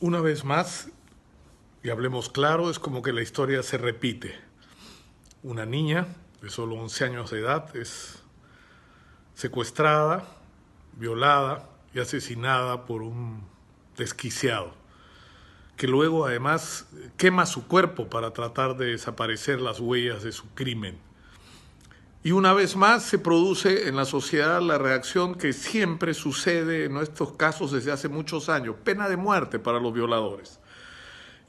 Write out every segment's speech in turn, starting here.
Una vez más, y hablemos claro, es como que la historia se repite. Una niña de solo 11 años de edad es secuestrada, violada y asesinada por un desquiciado, que luego además quema su cuerpo para tratar de desaparecer las huellas de su crimen. Y una vez más se produce en la sociedad la reacción que siempre sucede en estos casos desde hace muchos años: pena de muerte para los violadores.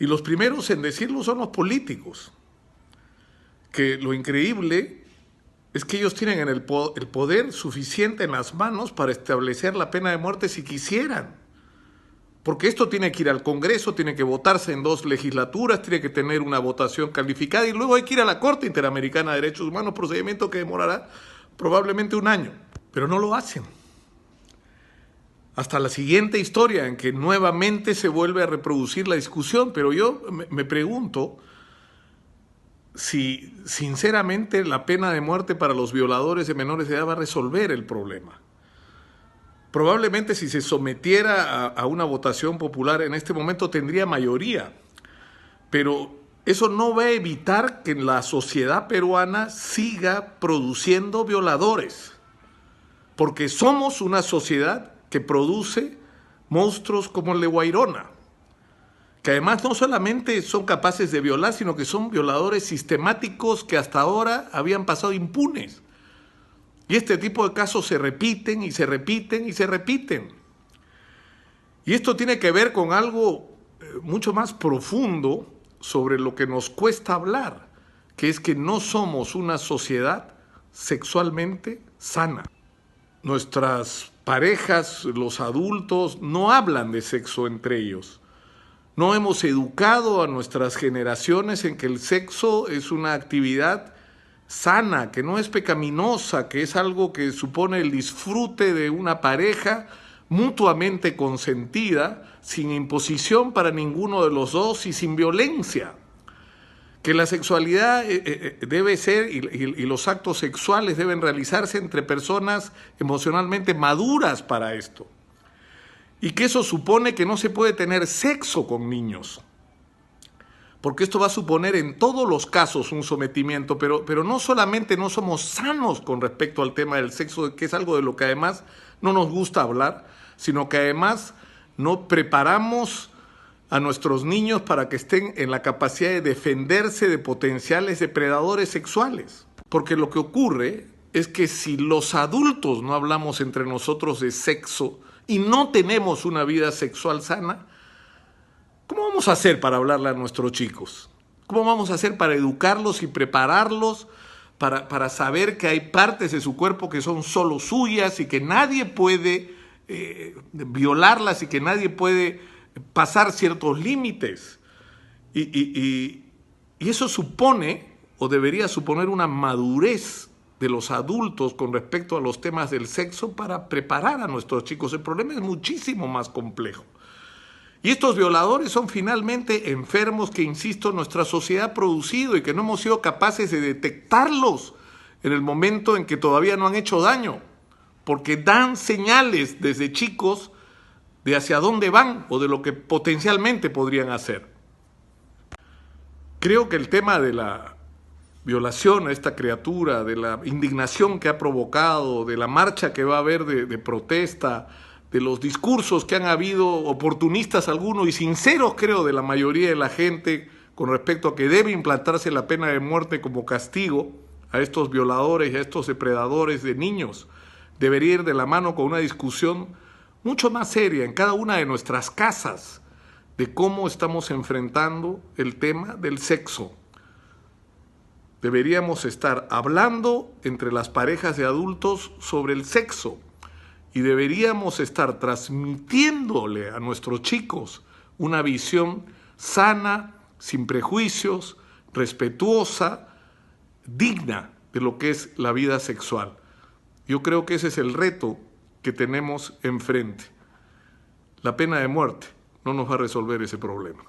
Y los primeros en decirlo son los políticos, que lo increíble es que ellos tienen el poder suficiente en las manos para establecer la pena de muerte si quisieran. Porque esto tiene que ir al Congreso, tiene que votarse en 2 legislaturas, tiene que tener una votación calificada y luego hay que ir a la Corte Interamericana de Derechos Humanos, procedimiento que demorará probablemente 1 año. Pero no lo hacen. Hasta la siguiente historia en que nuevamente se vuelve a reproducir la discusión, pero yo me pregunto si sinceramente la pena de muerte para los violadores de menores de edad va a resolver el problema. Probablemente si se sometiera a una votación popular en este momento tendría mayoría, pero eso no va a evitar que la sociedad peruana siga produciendo violadores, porque somos una sociedad que produce monstruos como el de Guairona, que además no solamente son capaces de violar, sino que son violadores sistemáticos que hasta ahora habían pasado impunes. Y este tipo de casos se repiten y se repiten y se repiten. Y esto tiene que ver con algo mucho más profundo sobre lo que nos cuesta hablar, que es que no somos una sociedad sexualmente sana. Nuestras parejas, los adultos, no hablan de sexo entre ellos. No hemos educado a nuestras generaciones en que el sexo es una actividad sana, que no es pecaminosa, que es algo que supone el disfrute de una pareja mutuamente consentida, sin imposición para ninguno de los dos y sin violencia. Que la sexualidad debe ser y los actos sexuales deben realizarse entre personas emocionalmente maduras para esto. Y que eso supone que no se puede tener sexo con niños, porque esto va a suponer en todos los casos un sometimiento, pero no solamente no somos sanos con respecto al tema del sexo, que es algo de lo que además no nos gusta hablar, sino que además no preparamos a nuestros niños para que estén en la capacidad de defenderse de potenciales depredadores sexuales. Porque lo que ocurre es que si los adultos no hablamos entre nosotros de sexo y no tenemos una vida sexual sana, ¿cómo vamos a hacer para hablarle a nuestros chicos? ¿Cómo vamos a hacer para educarlos y prepararlos para saber que hay partes de su cuerpo que son solo suyas y que nadie puede violarlas y que nadie puede pasar ciertos límites? Y eso supone, o debería suponer, una madurez de los adultos con respecto a los temas del sexo para preparar a nuestros chicos. El problema es muchísimo más complejo. Y estos violadores son finalmente enfermos que, insisto, nuestra sociedad ha producido y que no hemos sido capaces de detectarlos en el momento en que todavía no han hecho daño, porque dan señales desde chicos de hacia dónde van o de lo que potencialmente podrían hacer. Creo que el tema de la violación a esta criatura, de la indignación que ha provocado, de la marcha que va a haber de protesta, de los discursos que han habido oportunistas algunos y sinceros, creo, de la mayoría de la gente con respecto a que debe implantarse la pena de muerte como castigo a estos violadores y a estos depredadores de niños, debería ir de la mano con una discusión mucho más seria en cada una de nuestras casas de cómo estamos enfrentando el tema del sexo. Deberíamos estar hablando entre las parejas de adultos sobre el sexo y deberíamos estar transmitiéndole a nuestros chicos una visión sana, sin prejuicios, respetuosa, digna de lo que es la vida sexual. Yo creo que ese es el reto que tenemos enfrente. La pena de muerte no nos va a resolver ese problema.